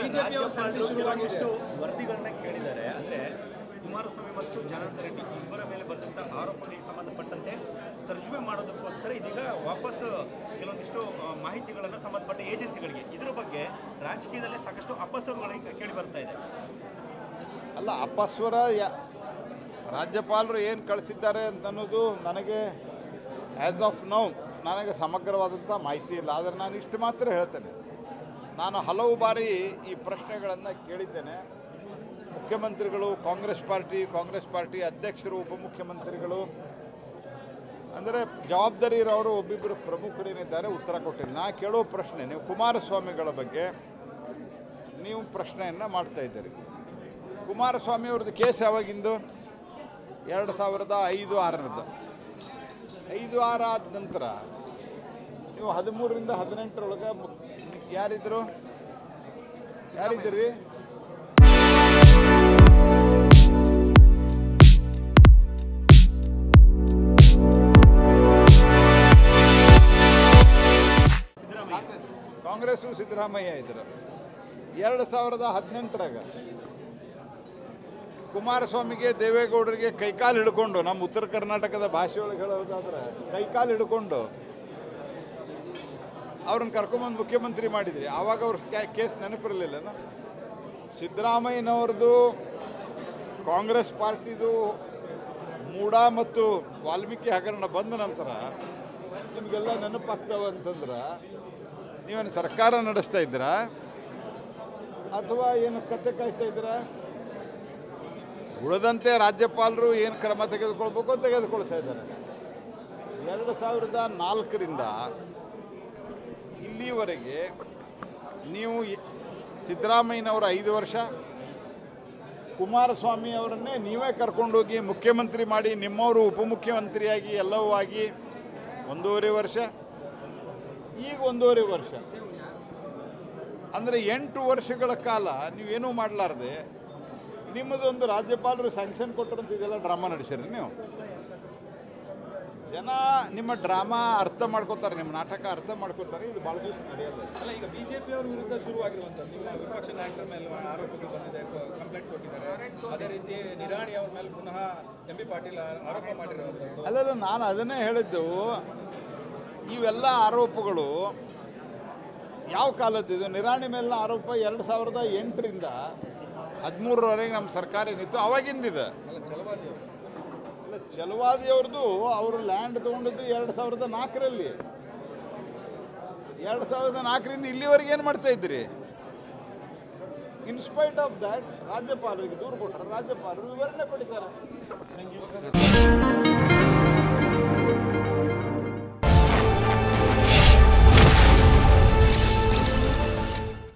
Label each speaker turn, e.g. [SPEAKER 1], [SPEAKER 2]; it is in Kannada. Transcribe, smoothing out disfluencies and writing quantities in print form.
[SPEAKER 1] ಬಿಜೆಪಿ ವರದಿಗಳನ್ನ ಕೇಳಿದ್ದಾರೆ. ಅಂದ್ರೆ ಕುಮಾರಸ್ವಾಮಿ ಮತ್ತು ಜನಾರ್ದನ ರೆಡ್ಡಿ ಇಬ್ಬರ ಮೇಲೆ ಬಂದಂತಹ ಆರೋಪಗಳಿಗೆ ಸಂಬಂಧಪಟ್ಟಂತೆ ತರ್ಜುಮೆ ಮಾಡೋದಕ್ಕೋಸ್ಕರ ಇದೀಗ ವಾಪಸ್ ಕೆಲವೊಂದಿಷ್ಟು ಮಾಹಿತಿಗಳನ್ನು ಸಂಬಂಧಪಟ್ಟ ಏಜೆನ್ಸಿಗಳಿಗೆ ಇದರ ಬಗ್ಗೆ ರಾಜಕೀಯದಲ್ಲಿ ಸಾಕಷ್ಟು ಅಪಸ್ವರಗಳಿಗೆ ಕೇಳಿ ಬರ್ತಾ ಇದೆ.
[SPEAKER 2] ಅಲ್ಲ, ಅಪಸ್ವರ ರಾಜ್ಯಪಾಲರು ಏನು ಕಳಿಸಿದ್ದಾರೆ ಅಂತನ್ನೋದು ನನಗೆ ಆ್ಯಸ್ ಆಫ್ ನೌ ನನಗೆ ಸಮಗ್ರವಾದಂಥ ಮಾಹಿತಿ ಇಲ್ಲ. ಆದರೆ ನಾನು ಇಷ್ಟು ಮಾತ್ರ ಹೇಳ್ತೇನೆ, ನಾನು ಹಲವು ಬಾರಿ ಈ ಪ್ರಶ್ನೆಗಳನ್ನು ಕೇಳಿದ್ದೇನೆ. ಮುಖ್ಯಮಂತ್ರಿಗಳು, ಕಾಂಗ್ರೆಸ್ ಪಾರ್ಟಿ ಅಧ್ಯಕ್ಷರು, ಉಪಮುಖ್ಯಮಂತ್ರಿಗಳು, ಅಂದರೆ ಜವಾಬ್ದಾರಿ ಇರೋರು ಒಬ್ಬಿಬ್ಬರು ಪ್ರಮುಖರೇನಿದ್ದಾರೆ, ಉತ್ತರ ಕೊಟ್ಟಿಲ್ಲ. ನಾ ಕೇಳೋ ಪ್ರಶ್ನೆ, ನೀವು ಕುಮಾರಸ್ವಾಮಿಗಳ ಬಗ್ಗೆ ನೀವು ಪ್ರಶ್ನೆಯನ್ನು ಮಾಡ್ತಾ ಇದ್ದೀರಿ. ಕುಮಾರಸ್ವಾಮಿ ಅವ್ರದ್ದು ಕೇಸ್ ಯಾವಾಗಿಂದು? 2005-6 5-6 ಆದ ನಂತರ ನೀವು 13ರಿಂದ 18ರೊಳಗೆ ಯಾರಿದ್ದಿರಿ? ಕಾಂಗ್ರೆಸ್ಸು ಸಿದ್ದರಾಮಯ್ಯ ಇದ್ದರು. 2018ರಾಗ ಕುಮಾರಸ್ವಾಮಿಗೆ, ದೇವೇಗೌಡರಿಗೆ ಕೈಕಾಲು ಹಿಡ್ಕೊಂಡು, ನಮ್ಮ ಉತ್ತರ ಕರ್ನಾಟಕದ ಭಾಷೆಯೊಳಗೆ ಹೇಳೋದಾದ್ರೆ ಕೈಕಾಲು ಹಿಡ್ಕೊಂಡು ಅವ್ರನ್ನ ಕರ್ಕೊಂಬಂದು ಮುಖ್ಯಮಂತ್ರಿ ಮಾಡಿದ್ರಿ. ಆವಾಗ ಅವ್ರ ಕೇಸ್ ನೆನಪಿರಲಿಲ್ಲನ? ಸಿದ್ದರಾಮಯ್ಯನವ್ರದ್ದು, ಕಾಂಗ್ರೆಸ್ ಪಾರ್ಟಿದು ಮೂಡ ಮತ್ತು ವಾಲ್ಮೀಕಿ ಹಗರಣ ಬಂದ ನಂತರ ನಿಮಗೆಲ್ಲ ನೆನಪಾಗ್ತಾವ ಅಂತಂದ್ರೆ ನೀವೇನು ಸರ್ಕಾರ ನಡೆಸ್ತಾ ಇದ್ದೀರಾ ಅಥವಾ ಏನು ಕತೆ ಕಾಯ್ತಾ ಇದ್ದೀರಾ? ಉಳಿದಂತೆ ರಾಜ್ಯಪಾಲರು ಏನು ಕ್ರಮ ತೆಗೆದುಕೊಳ್ಬೇಕು ತೆಗೆದುಕೊಳ್ತಾ ಇದ್ದಾರೆ. 2004ರಿಂದ ಇಲ್ಲಿವರೆಗೆ ನೀವು ಸಿದ್ದರಾಮಯ್ಯನವರ 5 ವರ್ಷ, ಕುಮಾರಸ್ವಾಮಿ ಅವರನ್ನೇ ನೀವೇ ಕರ್ಕೊಂಡೋಗಿ ಮುಖ್ಯಮಂತ್ರಿ ಮಾಡಿ, ನಿಮ್ಮವರು ಉಪಮುಖ್ಯಮಂತ್ರಿಯಾಗಿ ಎಲ್ಲವೂ ಆಗಿ 1.5 ವರ್ಷ, ಈಗ 1.5 ವರ್ಷ, ಅಂದರೆ 8 ವರ್ಷಗಳ ಕಾಲ ನೀವೇನೂ ಮಾಡಲಾರ್ದೆ ನಿಮ್ಮದೊಂದು ರಾಜ್ಯಪಾಲರು ಸ್ಯಾಂಕ್ಷನ್ ಕೊಟ್ಟರಂತ ಇದೆಲ್ಲ ಡ್ರಾಮಾ ನಡೆಸಿರಿ. ನೀವು ಜನ ನಿಮ್ಮ ಡ್ರಾಮಾ ಅರ್ಥ ಮಾಡ್ಕೋತಾರೆ, ನಿಮ್ಮ ನಾಟಕ ಅರ್ಥ ಮಾಡ್ಕೋತಾರೆ. ಇದು ಭಾಳ ದಿವಸ ನಡೆಯಲ್ಲ.
[SPEAKER 3] ಅಲ್ಲ, ಈಗ ಬಿಜೆಪಿಯವ್ರ ವಿರುದ್ಧ ಶುರುವಾಗಿರುವಂಥದ್ದು ನಿಮ್ಮ ವಿಪಕ್ಷ ನಾಯಕರ ಮೇಲೆ ಆರೋಪಗಳು ಬಂದಿದೆ, ಕಂಪ್ಲೇಂಟ್ ಕೊಟ್ಟಿದ್ದಾರೆ. ಅದೇ ರೀತಿ ನಿರಾಣಿ ಅವ್ರ ಮೇಲೆ ಪುನಃ ಎಂ ಬಿ ಪಾಟೀಲ್ ಆರೋಪ ಮಾಡಿರುವಂಥದ್ದು.
[SPEAKER 2] ಅಲ್ಲಲ್ಲ, ನಾನು ಅದನ್ನೇ ಹೇಳಿದ್ದು. ಇವೆಲ್ಲ ಆರೋಪಗಳು ಯಾವ ಕಾಲದ್ದು? ನಿರಾಣಿ ಮೇಲಿನ ಆರೋಪ 2008ರಿಂದ 13ರವರೆಗೆ ನಮ್ಮ ಸರ್ಕಾರ ಏನಿತ್ತು ಅವಾಗಿಂದಿದೆ. ಅಲ್ಲ, ಛಲವಾದಿಯವ್ರದ್ದು ಅವರು ಲ್ಯಾಂಡ್ ತೊಗೊಂಡಿದ್ದು 2004ರಲ್ಲಿ. 2004ರಿಂದ ಇಲ್ಲಿವರೆಗೆ ಏನು ಮಾಡ್ತಾ ಇದ್ರಿ? ಇನ್ಸ್ಪೈಟ್ ಆಫ್ ದ್ಯಾಟ್ ರಾಜ್ಯಪಾಲರಿಗೆ ದೂರು ಕೊಟ್ಟರೆ ರಾಜ್ಯಪಾಲರು ವಿವರಣೆ ಕೊಟ್ಟಿದ್ದಾರೆ.